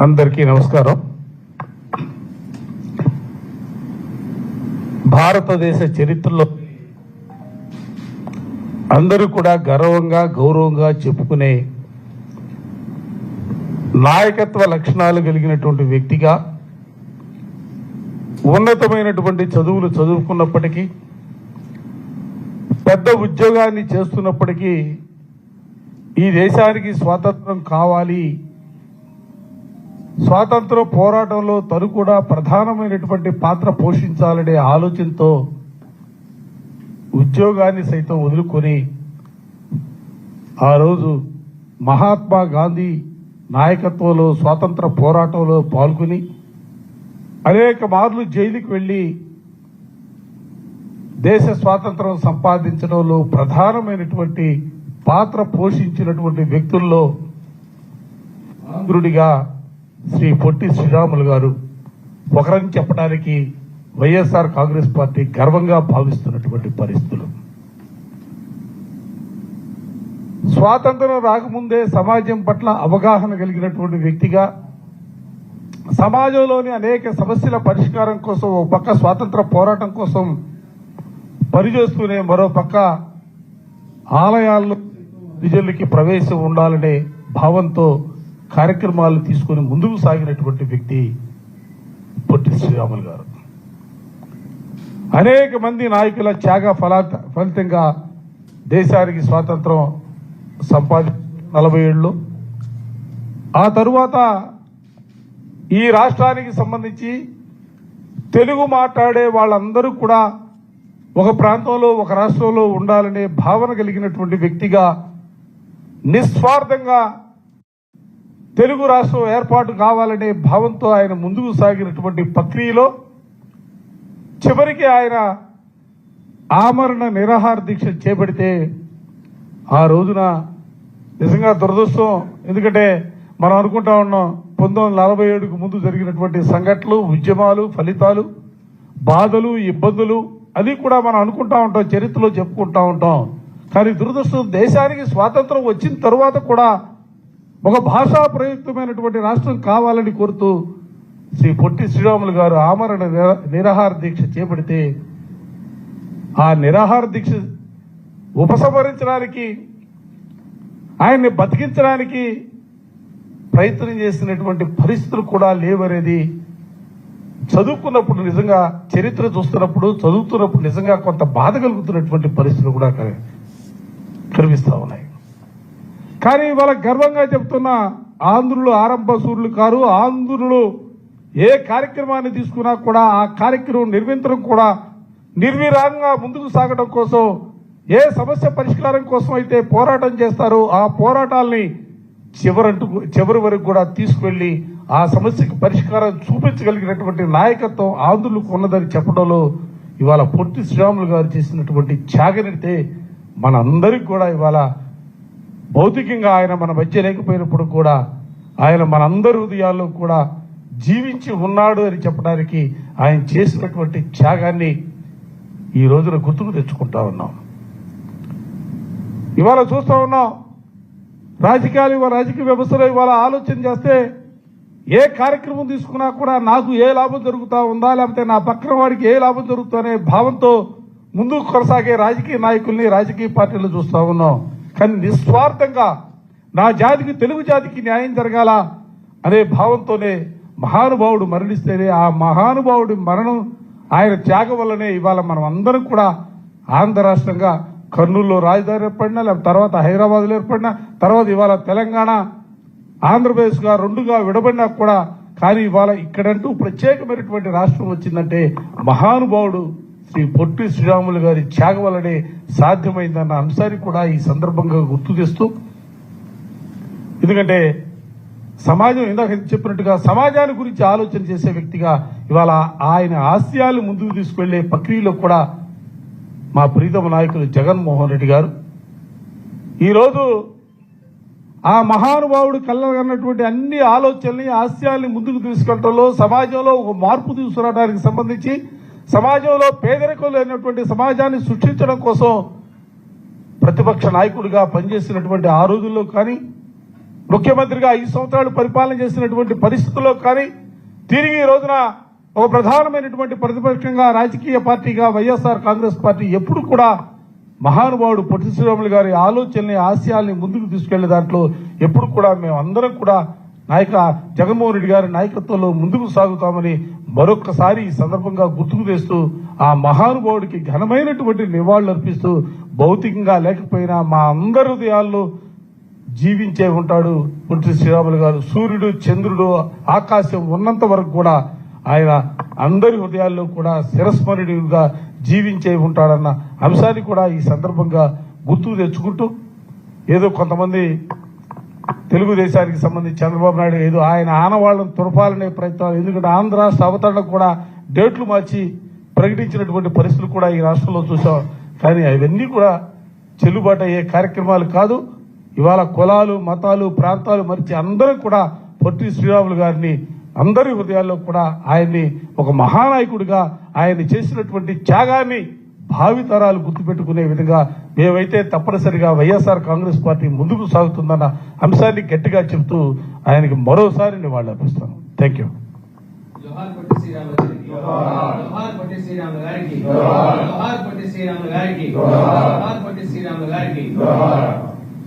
అందరికీ నమస్కారం. భారతదేశ చరిత్రలో అందరూ కూడా గర్వంగా గౌరవంగా చెప్పుకునే నాయకత్వ లక్షణాలు కలిగినటువంటి వ్యక్తిగా ఉన్నతమైనటువంటి చదువులు చదువుకున్నప్పటికీ పెద్ద ఉద్యోగాన్ని చేస్తున్నప్పటికీ ఈ దేశానికి స్వాతంత్రం కావాలి, స్వాతంత్ర పోరాటంలో తను కూడా ప్రధానమైనటువంటి పాత్ర పోషించాలనే ఆలోచనతో ఉద్యోగాన్ని సైతం వదులుకొని ఆ రోజు మహాత్మా గాంధీ నాయకత్వంలో స్వాతంత్ర పోరాటంలో పాల్గొని అనేక మార్లు జైలుకి వెళ్ళి దేశ స్వాతంత్రం సంపాదించడంలో ప్రధానమైనటువంటి పాత్ర పోషించినటువంటి వ్యక్తుల్లో ఆంధ్రుడిగా శ్రీ పొట్టి శ్రీరాములు గారు ఒకరని చెప్పడానికి వైఎస్ఆర్ కాంగ్రెస్ పార్టీ గర్వంగా భావిస్తున్నటువంటి పరిస్థితులు. స్వాతంత్రం రాకముందే సమాజం పట్ల అవగాహన కలిగినటువంటి వ్యక్తిగా సమాజంలోని అనేక సమస్యల పరిష్కారం కోసం ఒక పక్క స్వాతంత్ర పోరాటం కోసం పనిచేస్తూనే మరో పక్క ఆలయాల్లో ప్రజలకి ప్రవేశం ఉండాలనే భావంతో కార్యక్రమాలు తీసుకుని ముందుకు సాగినటువంటి వ్యక్తి పొట్టి శ్రీరాములు గారు. అనేక మంది నాయకుల త్యాగ ఫలితంగా దేశానికి స్వాతంత్రం సంపాదించిన 40 ఏళ్ళు ఆ తరువాత ఈ రాష్ట్రానికి సంబంధించి తెలుగు మాట్లాడే వాళ్ళందరూ కూడా ఒక ప్రాంతంలో ఒక రాష్ట్రంలో ఉండాలనే భావన కలిగినటువంటి వ్యక్తిగా నిస్వార్థంగా తెలుగు రాష్ట్రం ఏర్పాటు కావాలనే భావంతో ఆయన ముందుకు సాగినటువంటి ప్రక్రియలో చివరికి ఆయన ఆమరణ నిరాహార దీక్ష చేపడితే ఆ రోజున నిజంగా దురదృష్టం. ఎందుకంటే మనం అనుకుంటా ఉన్నాం 1947కు ముందు జరిగినటువంటి సంఘటనలు, ఉద్యమాలు, ఫలితాలు, బాధలు, ఇబ్బందులు అది కూడా మనం అనుకుంటా ఉంటాం, చరిత్రలో చెప్పుకుంటా ఉంటాం. కానీ దురదృష్టం దేశానికి స్వాతంత్రం వచ్చిన తరువాత కూడా ఒక భాషా ప్రయుక్తమైనటువంటి రాష్ట్రం కావాలని కోరుతూ శ్రీ పొట్టి శ్రీరాములు గారు ఆమరణ నిరాహార దీక్ష చేపడితే ఆ నిరాహార దీక్ష ఉపసంహరించడానికి ఆయన్ని బతికించడానికి ప్రయత్నం చేసినటువంటి పరిస్థితులు కూడా లేవనేది చదువుకున్నప్పుడు నిజంగా చరిత్ర చూస్తున్నప్పుడు చదువుతున్నప్పుడు నిజంగా కొంత బాధ కలుగుతున్నటువంటి పరిస్థితులు కూడా కనిపిస్తా ఉన్నాయి. కానీ ఇవాళ గర్వంగా చెప్తున్న ఆంధ్రులు ఆరంభ సూర్యులు కారు. ఆంధ్రులు ఏ కార్యక్రమాన్ని తీసుకున్నా కూడా ఆ కార్యక్రమం నిర్మించడం కూడా నిర్విరామంగా ముందుకు సాగడం కోసం ఏ సమస్య పరిష్కారం కోసం అయితే పోరాటం చేస్తారో ఆ పోరాటాల్ని చివరి వరకు కూడా తీసుకువెళ్లి ఆ సమస్యకు పరిష్కారం చూపించగలిగినటువంటి నాయకత్వం ఆంధ్రులకు ఉన్నదని చెప్పడంలో ఇవాళ పొట్టి శ్రీరాములు గారు చేసినటువంటి త్యాగనితే మనందరికి కూడా ఇవాళ భౌతికంగా ఆయన మన మధ్య లేకపోయినప్పుడు కూడా ఆయన మనందరి హృదయాల్లో కూడా జీవించి ఉన్నాడు అని చెప్పడానికి ఆయన చేసినటువంటి త్యాగాన్ని ఈ రోజున గుర్తుకు తెచ్చుకుంటా ఉన్నాం. ఇవాళ చూస్తూ ఉన్నాం రాజకీయ వ్యవస్థలో ఇవాళ ఆలోచన చేస్తే ఏ కార్యక్రమం తీసుకున్నా కూడా నాకు ఏ లాభం జరుగుతా ఉందా లేకపోతే నా పక్కన వాడికి ఏ లాభం జరుగుతుందనే భావంతో ముందుకు కొనసాగే రాజకీయ నాయకుల్ని రాజకీయ పార్టీలు చూస్తూ ఉన్నాం. కానీ నిస్వార్థంగా నా జాతికి తెలుగు జాతికి న్యాయం జరగాల అనే భావంతోనే మహానుభావుడు మరణిస్తేనే ఆ మహానుభావుడి మరణం ఆయన త్యాగం వల్లనే ఇవాళ మనం అందరం కూడా ఆంధ్ర రాష్ట్రంగా కర్నూలులో రాజధాని ఏర్పడినా లేకపోతే తర్వాత హైదరాబాద్లో ఏర్పడినా తర్వాత ఇవాళ తెలంగాణ ఆంధ్రప్రదేశ్గా రెండుగా విడబడినా కూడా కానీ ఇవాళ ఇక్కడంటూ ప్రత్యేకమైనటువంటి రాష్ట్రం వచ్చిందంటే మహానుభావుడు శ్రీ పొట్టి శ్రీరాములు గారి త్యాగం వల్లనే సాధ్యమైందన్న అంశాన్ని కూడా ఈ సందర్భంగా గుర్తు చేస్తూ, ఎందుకంటే సమాజం ఇందాక చెప్పినట్టుగా సమాజాన్ని గురించి ఆలోచన చేసే వ్యక్తిగా ఇవాళ ఆయన ఆశయాలు ముందుకు తీసుకెళ్లే ప్రక్రియలో కూడా మా ప్రీతమ నాయకులు జగన్మోహన్ రెడ్డి గారు ఈరోజు ఆ మహానుభావుడు కళ్ళగన్నటువంటి అన్ని ఆలోచనల్ని ఆశయాల్ని ముందుకు తీసుకెళ్లడంలో సమాజంలో ఒక మార్పు తీసుకురావడానికి సంబంధించి సమాజంలో పేదరికం లేనటువంటి సమాజాన్ని సృష్టించడం కోసం ప్రతిపక్ష నాయకుడిగా పనిచేసినటువంటి ఆ రోజుల్లో కానీ, ముఖ్యమంత్రిగా 5 సంవత్సరాలు పరిపాలన చేసినటువంటి పరిస్థితుల్లో కానీ, తిరిగి ఈ రోజున ఒక ప్రధానమైనటువంటి ప్రతిపక్షంగా రాజకీయ పార్టీగా వైఎస్ఆర్ కాంగ్రెస్ పార్టీ ఎప్పుడు కూడా మహానుభావుడు పొట్టి శ్రీరాములు గారి ఆలోచనని, ఆశయాల్ని ముందుకు తీసుకెళ్లే దాంట్లో ఎప్పుడు కూడా మేము అందరం కూడా జగన్మోహన్ రెడ్డి గారి నాయకత్వంలో ముందుకు సాగుతామని మరొక్కసారి ఈ సందర్భంగా గుర్తుకు తెస్తూ, ఆ మహానుభావుడికి ఘనమైనటువంటి నివాళులు అర్పిస్తూ, భౌతికంగా లేకపోయినా మా అందరి హృదయాల్లో జీవించే ఉంటాడు పొట్టి శ్రీరాములు గారు. సూర్యుడు, చంద్రుడు, ఆకాశం ఉన్నంత వరకు కూడా ఆయన అందరి హృదయాల్లో కూడా చిరస్మరణీయుడిగా జీవించే ఉంటాడన్న అంశాన్ని కూడా ఈ సందర్భంగా గుర్తుకు తెచ్చుకుంటూ, ఏదో కొంతమంది తెలుగుదేశానికి సంబంధించి చంద్రబాబు నాయుడు ఏదో ఆయన ఆనవాళ్లను తురపాలనే ప్రయత్నాలు, ఎందుకంటే ఆంధ్ర రాష్ట్ర అవతరణకు కూడా డేట్లు మార్చి ప్రకటించినటువంటి పరిస్థితులు కూడా ఈ రాష్ట్రంలో చూసాం. కానీ అవన్నీ కూడా చెల్లుబాటు అయ్యే కార్యక్రమాలు కాదు. ఇవాళ కులాలు, మతాలు, ప్రాంతాలు మరిచి అందరం కూడా పొట్టి శ్రీరాములు గారిని అందరి హృదయాల్లో కూడా ఆయన్ని ఒక మహానాయకుడిగా ఆయన చేసినటువంటి త్యాగాన్ని భావితరాలు గుర్తుపెట్టుకునే విధంగా మేమైతే తప్పనిసరిగా వైఎస్ఆర్ కాంగ్రెస్ పార్టీ ముందుకు సాగుతుందన్న అంశాన్ని గట్టిగా చెబుతూ ఆయనకి మరోసారి నివాళులు అర్పిస్తాను. Thank you. జోహార్ పొట్టి శ్రీరాములు గారికి, జోహార్ పొట్టి శ్రీరాములు గారికి, జోహార్ పొట్టి శ్రీరాములు గారికి, జోహార్ పొట్టి శ్రీరాములు గారికి.